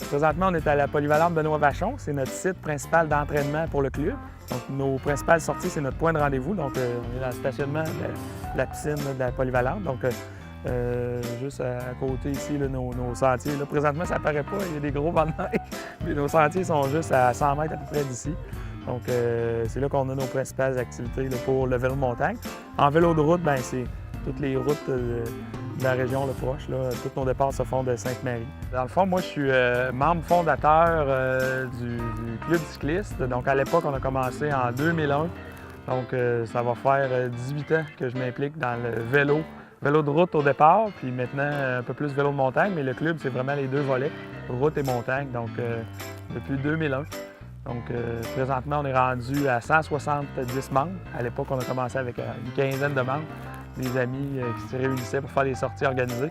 Présentement, on est à la polyvalente Benoît Vachon. C'est notre site principal d'entraînement pour le club. Donc, nos principales sorties, c'est notre point de rendez-vous. Donc, on est dans le stationnement de la piscine de la polyvalente. Donc, juste à côté ici, là, nos sentiers. Là, présentement, ça paraît pas, il y a des gros bancs de neige, mais nos sentiers sont juste à 100 mètres à peu près d'ici. Donc, c'est là qu'on a nos principales activités là, pour le vélo de montagne. En vélo de route, bien, c'est toutes les routes de la région là, proche. Là. Tous nos départs se font de Sainte-Marie. Dans le fond, moi, je suis membre fondateur du club cycliste. Donc, à l'époque, on a commencé en 2001. Donc, ça va faire 18 ans que je m'implique dans le vélo. Vélo de route au départ, puis maintenant un peu plus vélo de montagne, mais le club, c'est vraiment les deux volets, route et montagne, donc depuis 2001. Donc présentement, on est rendu à 170 membres. À l'époque, on a commencé avec une quinzaine de membres, des amis qui se réunissaient pour faire des sorties organisées.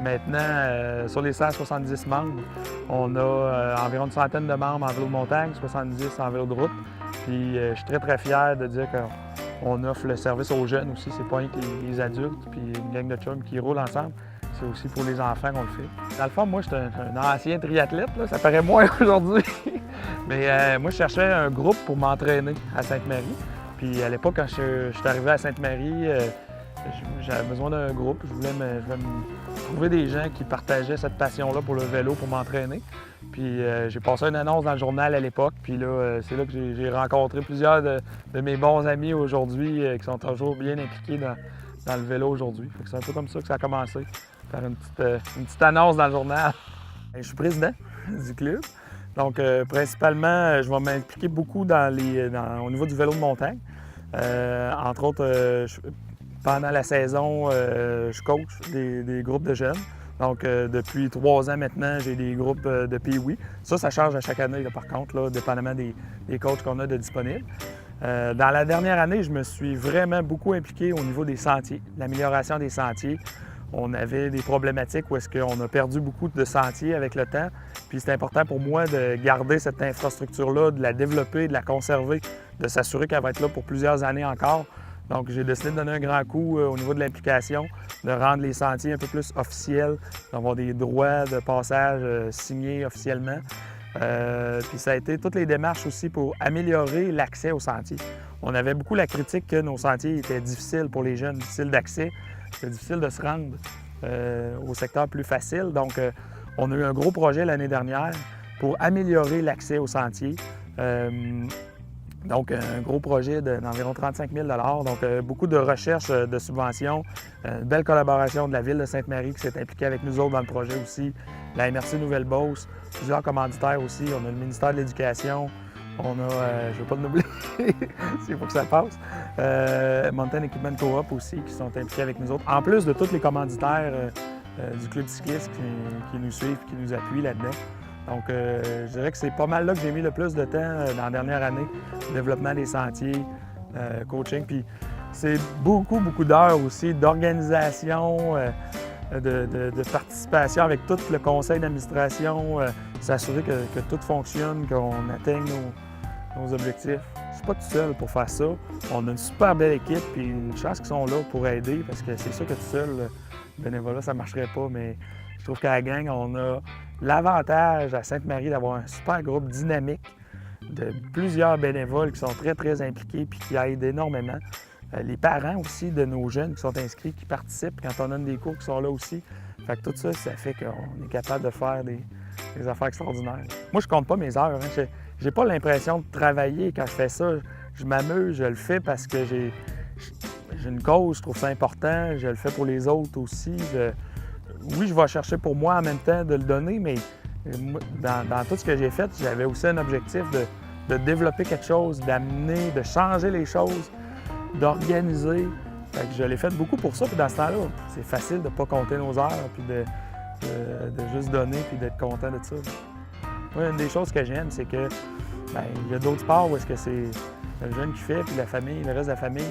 Maintenant, sur les 170 membres, on a environ une centaine de membres en vélo de montagne, 70 en vélo de route. Puis je suis très fier de dire qu'on offre le service aux jeunes aussi. C'est pas rien que les adultes puis une gang de chums qui roulent ensemble. C'est aussi pour les enfants qu'on le fait. Dans le fond, moi, je suis un ancien triathlète, là. Ça paraît moins aujourd'hui. Mais moi, je cherchais un groupe pour m'entraîner à Sainte-Marie. Puis à l'époque, quand je suis arrivé à Sainte-Marie, j'avais besoin d'un groupe. Je voulais me trouver des gens qui partageaient cette passion-là pour le vélo, pour m'entraîner. Puis j'ai passé une annonce dans le journal à l'époque. Puis là, c'est là que j'ai rencontré plusieurs de mes bons amis aujourd'hui qui sont toujours bien impliqués dans le vélo aujourd'hui. C'est un peu comme ça que ça a commencé, faire une petite annonce dans le journal. Je suis président du club. Donc, principalement, je vais m'impliquer beaucoup au niveau du vélo de montagne. Entre autres, pendant la saison, je coach des groupes de jeunes. Donc, depuis 3 ans maintenant, j'ai des groupes de Pee-Wee. Ça change à chaque année, là, par contre, là, dépendamment des coachs qu'on a de disponibles. Dans la dernière année, je me suis vraiment beaucoup impliqué au niveau des sentiers, l'amélioration des sentiers. On avait des problématiques où est-ce qu'on a perdu beaucoup de sentiers avec le temps. Puis c'est important pour moi de garder cette infrastructure-là, de la développer, de la conserver, de s'assurer qu'elle va être là pour plusieurs années encore. Donc j'ai décidé de donner un grand coup au niveau de l'implication, de rendre les sentiers un peu plus officiels, d'avoir des droits de passage signés officiellement. Puis ça a été toutes les démarches aussi pour améliorer l'accès aux sentiers. On avait beaucoup la critique que nos sentiers étaient difficiles pour les jeunes, difficiles d'accès. C'était difficile de se rendre au secteur plus facile. Donc, on a eu un gros projet l'année dernière pour améliorer l'accès aux sentiers. Donc, un gros projet d'environ 35 000 $. Donc, beaucoup de recherches de subventions, une belle collaboration de la Ville de Sainte-Marie qui s'est impliquée avec nous autres dans le projet aussi, la MRC Nouvelle-Beauce, plusieurs commanditaires aussi. On a le ministère de l'Éducation, on a, je ne vais pas le nommer, s'il faut que ça passe, Mountain Equipment Co-op aussi qui sont impliqués avec nous autres, en plus de tous les commanditaires du club cycliste qui nous suivent, qui nous appuient là-dedans. Donc, je dirais que c'est pas mal là que j'ai mis le plus de temps dans la dernière année, développement des sentiers, coaching, puis c'est beaucoup d'heures aussi d'organisation, de participation avec tout le conseil d'administration, s'assurer que tout fonctionne, qu'on atteigne nos objectifs. Je suis pas tout seul pour faire ça. On a une super belle équipe et une chance qu'ils sont là pour aider parce que c'est sûr que tout seul, le bénévolat, ça ne marcherait pas, mais je trouve qu'à la gang, on a l'avantage à Sainte-Marie d'avoir un super groupe dynamique de plusieurs bénévoles qui sont très impliqués et qui aident énormément. Les parents aussi de nos jeunes qui sont inscrits, qui participent quand on donne des cours, qui sont là aussi. Fait que tout ça, ça fait qu'on est capable de faire des affaires extraordinaires. Moi, je compte pas mes heures. Hein. J'ai pas l'impression de travailler quand je fais ça. Je m'amuse, je le fais parce que j'ai une cause, je trouve ça important. Je le fais pour les autres aussi. Oui, je vais chercher pour moi en même temps de le donner, mais dans tout ce que j'ai fait, j'avais aussi un objectif de développer quelque chose, d'amener, de changer les choses, d'organiser. Fait que je l'ai fait beaucoup pour ça. Puis dans ce temps-là, c'est facile de ne pas compter nos heures, puis de juste donner, puis d'être content de ça. Moi, une des choses que j'aime, c'est que il y a d'autres sports où est-ce que c'est le jeune qui fait, puis la famille, le reste de la famille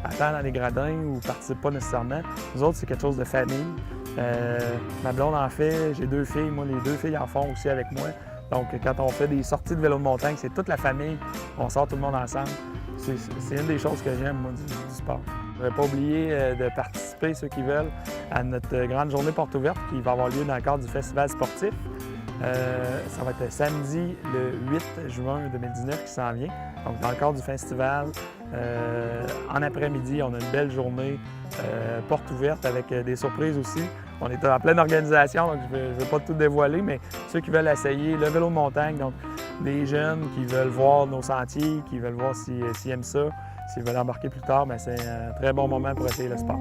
attend dans les gradins ou participe pas nécessairement. Nous autres, c'est quelque chose de famille. Ma blonde en fait, j'ai 2 filles. Moi, les 2 filles en font aussi avec moi. Donc, quand on fait des sorties de vélo de montagne, c'est toute la famille. On sort tout le monde ensemble. C'est une des choses que j'aime, moi, du sport. Je ne vais pas oublier de participer, ceux qui veulent, à notre grande journée porte ouverte qui va avoir lieu dans le cadre du festival sportif. Ça va être samedi le 8 juin 2019 qui s'en vient. Donc, dans le cadre du festival, en après-midi, on a une belle journée, porte ouverte avec des surprises aussi. On est en pleine organisation, donc je ne vais pas tout dévoiler, mais ceux qui veulent essayer le vélo de montagne, donc des jeunes qui veulent voir nos sentiers, qui veulent voir s'ils aiment ça, s'ils veulent embarquer plus tard, c'est un très bon moment pour essayer le sport.